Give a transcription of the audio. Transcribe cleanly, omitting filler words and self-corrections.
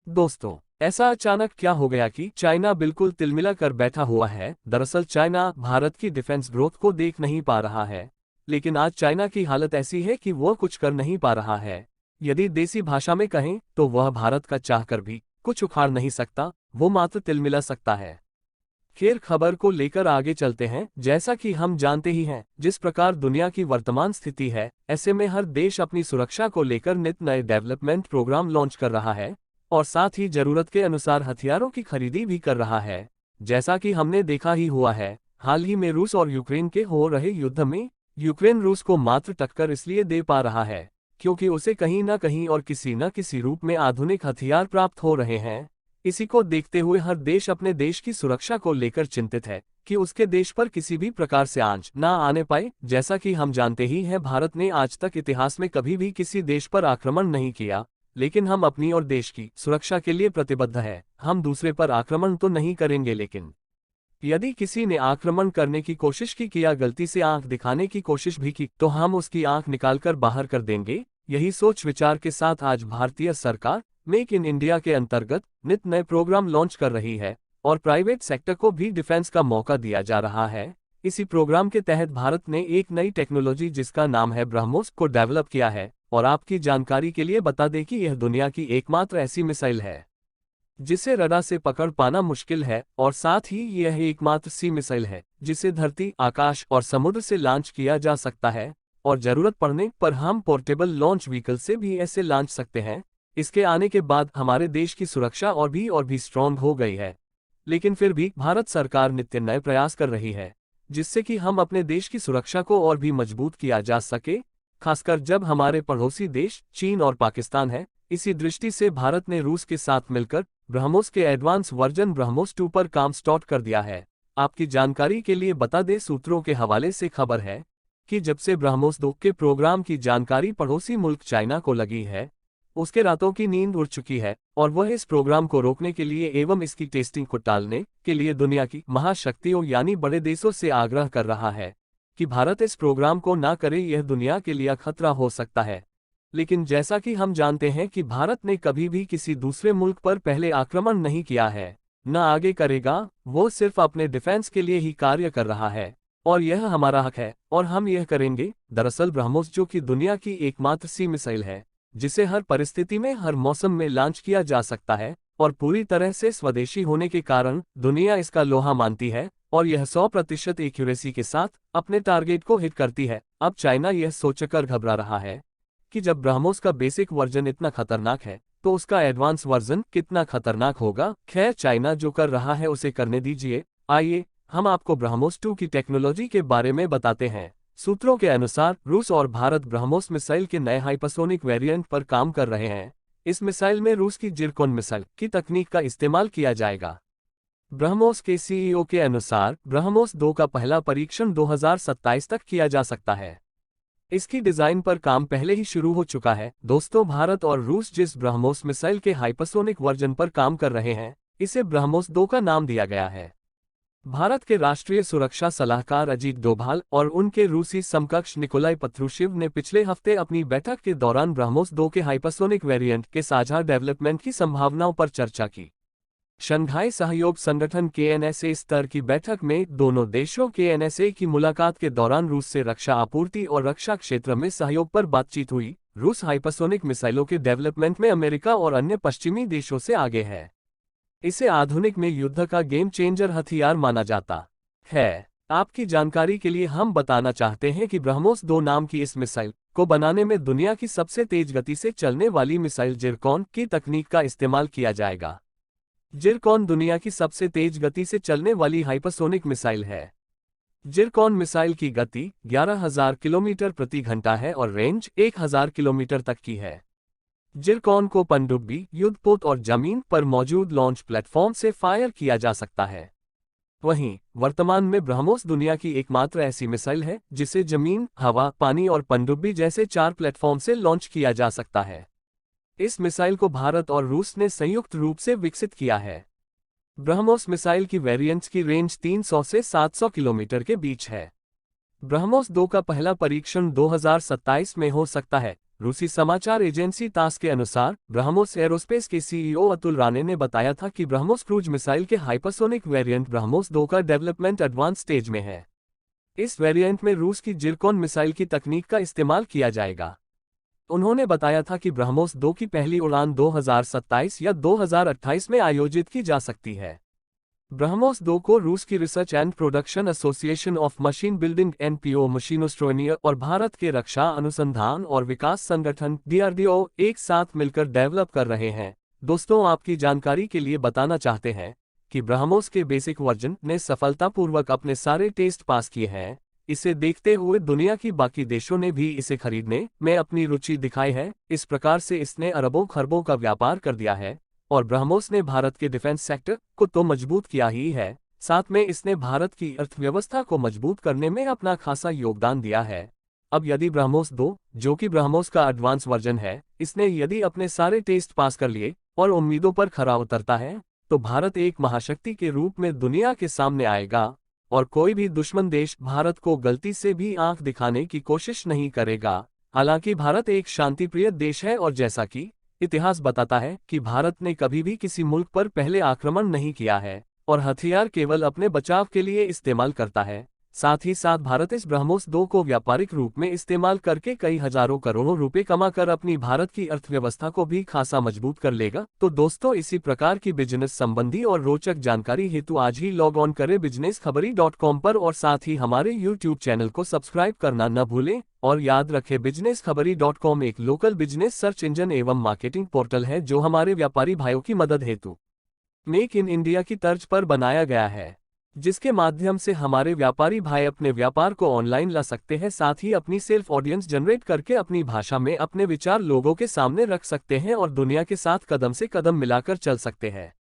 दोस्तों, ऐसा अचानक क्या हो गया कि चाइना बिल्कुल तिलमिला कर बैठा हुआ है। दरअसल चाइना भारत की डिफेंस ग्रोथ को देख नहीं पा रहा है। लेकिन आज चाइना की हालत ऐसी है कि वह कुछ कर नहीं पा रहा है। यदि देसी भाषा में कहें तो वह भारत का चाहकर भी कुछ उखाड़ नहीं सकता, वो मात्र तिलमिला सकता है। खैर, खबर को लेकर आगे चलते हैं। जैसा कि हम जानते ही हैं, जिस प्रकार दुनिया की वर्तमान स्थिति है, ऐसे में हर देश अपनी सुरक्षा को लेकर नित नए डेवलपमेंट प्रोग्राम लॉन्च कर रहा है और साथ ही जरूरत के अनुसार हथियारों की खरीदी भी कर रहा है। जैसा कि हमने देखा ही हुआ है, हाल ही में रूस और यूक्रेन के हो रहे युद्ध में यूक्रेन रूस को मात्र टक्कर इसलिए दे पा रहा है क्योंकि उसे कहीं न कहीं और किसी न किसी रूप में आधुनिक हथियार प्राप्त हो रहे हैं। इसी को देखते हुए हर देश अपने देश की सुरक्षा को लेकर चिंतित है कि उसके देश पर किसी भी प्रकार से आंच ना आने पाए। जैसा कि हम जानते ही हैं, भारत ने आज तक इतिहास में कभी भी किसी देश पर आक्रमण नहीं किया, लेकिन हम अपनी और देश की सुरक्षा के लिए प्रतिबद्ध है। हम दूसरे पर आक्रमण तो नहीं करेंगे, लेकिन यदि किसी ने आक्रमण करने की कोशिश की या गलती से आंख दिखाने की कोशिश भी की तो हम उसकी आंख निकालकर बाहर कर देंगे। यही सोच विचार के साथ आज भारतीय सरकार मेक इन इंडिया के अंतर्गत नित नए प्रोग्राम लॉन्च कर रही है और प्राइवेट सेक्टर को भी डिफेंस का मौका दिया जा रहा है। इसी प्रोग्राम के तहत भारत ने एक नई टेक्नोलॉजी जिसका नाम है ब्रह्मोस को डेवलप किया है। और आपकी जानकारी के लिए बता दें कि यह दुनिया की एकमात्र ऐसी मिसाइल है जिसे रडार से पकड़ पाना मुश्किल है और साथ ही यह एकमात्र सी मिसाइल है जिसे धरती, आकाश और समुद्र से लॉन्च किया जा सकता है और जरूरत पड़ने पर हम पोर्टेबल लॉन्च व्हीकल से भी ऐसे लॉन्च सकते हैं। इसके आने के बाद हमारे देश की सुरक्षा और भी स्ट्रॉन्ग हो गई है। लेकिन फिर भी भारत सरकार नित्य नए प्रयास कर रही है जिससे कि हम अपने देश की सुरक्षा को और भी मजबूत किया जा सके, खासकर जब हमारे पड़ोसी देश चीन और पाकिस्तान है। इसी दृष्टि से भारत ने रूस के साथ मिलकर ब्रह्मोस के एडवांस वर्जन ब्रह्मोस 2 पर काम स्टार्ट कर दिया है। आपकी जानकारी के लिए बता दें, सूत्रों के हवाले से खबर है कि जब से ब्रह्मोस 2 के प्रोग्राम की जानकारी पड़ोसी मुल्क चाइना को लगी है, उसके रातों की नींद उड़ चुकी है और वह इस प्रोग्राम को रोकने के लिए एवं इसकी टेस्टिंग को टालने के लिए दुनिया की महाशक्तियों यानी बड़े देशों से आग्रह कर रहा है कि भारत इस प्रोग्राम को ना करे, यह दुनिया के लिए खतरा हो सकता है। लेकिन जैसा कि हम जानते हैं कि भारत ने कभी भी किसी दूसरे मुल्क पर पहले आक्रमण नहीं किया है, न आगे करेगा। वो सिर्फ अपने डिफेंस के लिए ही कार्य कर रहा है और यह हमारा हक है और हम यह करेंगे। दरअसल ब्रह्मोस, जो कि दुनिया की एकमात्र सी मिसाइल है जिसे हर परिस्थिति में हर मौसम में लॉन्च किया जा सकता है और पूरी तरह से स्वदेशी होने के कारण दुनिया इसका लोहा मानती है और यह 100% एक्यूरेसी के साथ अपने टारगेट को हिट करती है। अब चाइना यह सोचकर घबरा रहा है कि जब ब्रह्मोस का बेसिक वर्जन इतना खतरनाक है तो उसका एडवांस वर्जन कितना खतरनाक होगा। खैर, चाइना जो कर रहा है उसे करने दीजिए। आइए हम आपको ब्रह्मोस 2 की टेक्नोलॉजी के बारे में बताते हैं। सूत्रों के अनुसार रूस और भारत ब्रह्मोस मिसाइल के नए हाइपरसोनिक वेरिएंट पर काम कर रहे हैं। इस मिसाइल में रूस की जिरकोन मिसाइल की तकनीक का इस्तेमाल किया जाएगा। ब्रह्मोस के सीईओ के अनुसार ब्रह्मोस 2 का पहला परीक्षण 2027 तक किया जा सकता है। इसकी डिजाइन पर काम पहले ही शुरू हो चुका है। दोस्तों, भारत और रूस जिस ब्रह्मोस मिसाइल के हाइपरसोनिक वर्जन पर काम कर रहे हैं, इसे ब्रह्मोस 2 का नाम दिया गया है। भारत के राष्ट्रीय सुरक्षा सलाहकार अजीत डोभाल और उनके रूसी समकक्ष निकोलाई पत्रुशेव ने पिछले हफ्ते अपनी बैठक के दौरान ब्रह्मोस 2 के हाइपरसोनिक वेरिएंट के साझा डेवलपमेंट की संभावनाओं पर चर्चा की। शंघाई सहयोग संगठन KNSA स्तर की बैठक में दोनों देशों के KNSA की मुलाकात के दौरान रूस से रक्षा आपूर्ति और रक्षा क्षेत्र में सहयोग पर बातचीत हुई। रूस हाइपरसोनिक मिसाइलों के डेवलपमेंट में अमेरिका और अन्य पश्चिमी देशों से आगे है। इसे आधुनिक में युद्ध का गेम चेंजर हथियार माना जाता है। आपकी जानकारी के लिए हम बताना चाहते हैं कि ब्रह्मोस 2 नाम की इस मिसाइल को बनाने में दुनिया की सबसे तेज गति से चलने वाली मिसाइल जिरकॉन की तकनीक का इस्तेमाल किया जाएगा। जिरकॉन दुनिया की सबसे तेज गति से चलने वाली हाइपरसोनिक मिसाइल है। जिरकॉन मिसाइल की गति 11,000 किलोमीटर प्रति घंटा है और रेंज 1,000 किलोमीटर तक की है। जिरकॉन को पनडुब्बी, युद्धपोत और जमीन पर मौजूद लॉन्च प्लेटफॉर्म से फायर किया जा सकता है। वहीं वर्तमान में ब्रह्मोस दुनिया की एकमात्र ऐसी मिसाइल है जिसे जमीन, हवा, पानी और पनडुब्बी जैसे 4 प्लेटफॉर्म से लॉन्च किया जा सकता है। इस मिसाइल को भारत और रूस ने संयुक्त रूप से विकसित किया है। ब्रह्मोस मिसाइल की वेरिएंट्स की रेंज 300 से 700 किलोमीटर के बीच है। ब्रह्मोस 2 का पहला परीक्षण 2027 में हो सकता है। रूसी समाचार एजेंसी तास के अनुसार ब्रह्मोस एरोस्पेस के सीईओ अतुल राणे ने बताया था कि ब्रह्मोस क्रूज मिसाइल के हाइपरसोनिक वेरिएंट ब्रह्मोस 2 का डेवलपमेंट एडवांस स्टेज में है। इस वेरिएंट में रूस की जिरकॉन मिसाइल की तकनीक का इस्तेमाल किया जाएगा। उन्होंने बताया था कि ब्रह्मोस 2 की पहली उड़ान 2027 या 2028 में आयोजित की जा सकती है। ब्रह्मोस 2 को रूस की research and production association of machine building NPO Mashinostroyeniya और भारत के रक्षा अनुसंधान और विकास संगठन डीआरडीओ एक साथ मिलकर डेवलप कर रहे हैं। दोस्तों, आपकी जानकारी के लिए बताना चाहते हैं कि ब्रह्मोस के बेसिक वर्जन ने सफलतापूर्वक अपने सारे टेस्ट पास किए हैं। इसे देखते हुए दुनिया की बाकी देशों ने भी इसे खरीदने में अपनी रुचि दिखाई है। इस प्रकार से इसने अरबों खरबों का व्यापार कर दिया है और ब्रह्मोस ने भारत के डिफेंस सेक्टर को तो मजबूत किया ही है, साथ में इसने भारत की अर्थव्यवस्था को मजबूत करने में अपना खासा योगदान दिया है। अब यदि ब्रह्मोस 2, जो कि ब्रह्मोस का एडवांस वर्जन है, इसने यदि अपने सारे टेस्ट पास कर लिए और उम्मीदों पर खरा उतरता है, तो भारत एक महाशक्ति के रूप में दुनिया के सामने आएगा और कोई भी दुश्मन देश भारत को गलती से भी आंख दिखाने की कोशिश नहीं करेगा। हालांकि भारत एक शांतिप्रिय देश है और जैसा कि इतिहास बताता है कि भारत ने कभी भी किसी मुल्क पर पहले आक्रमण नहीं किया है और हथियार केवल अपने बचाव के लिए इस्तेमाल करता है। साथ ही साथ भारत इस ब्रह्मोस 2 को व्यापारिक रूप में इस्तेमाल करके कई हजारों करोड़ों रुपए कमाकर अपनी भारत की अर्थव्यवस्था को भी खासा मजबूत कर लेगा। तो दोस्तों, इसी प्रकार की बिजनेस संबंधी और रोचक जानकारी हेतु आज ही लॉग ऑन करें businesskhbari.com पर और साथ ही हमारे YouTube चैनल को सब्सक्राइब करना न भूलें। और याद रखें, businesskhbari.com एक लोकल बिजनेस सर्च इंजन एवं मार्केटिंग पोर्टल है जो हमारे व्यापारी भाइयों की मदद हेतु मेक इन इंडिया की तर्ज पर बनाया गया है, जिसके माध्यम से हमारे व्यापारी भाई अपने व्यापार को ऑनलाइन ला सकते हैं, साथ ही अपनी सेल्फ ऑडियंस जनरेट करके अपनी भाषा में अपने विचार लोगों के सामने रख सकते हैं और दुनिया के साथ कदम से कदम मिलाकर चल सकते हैं।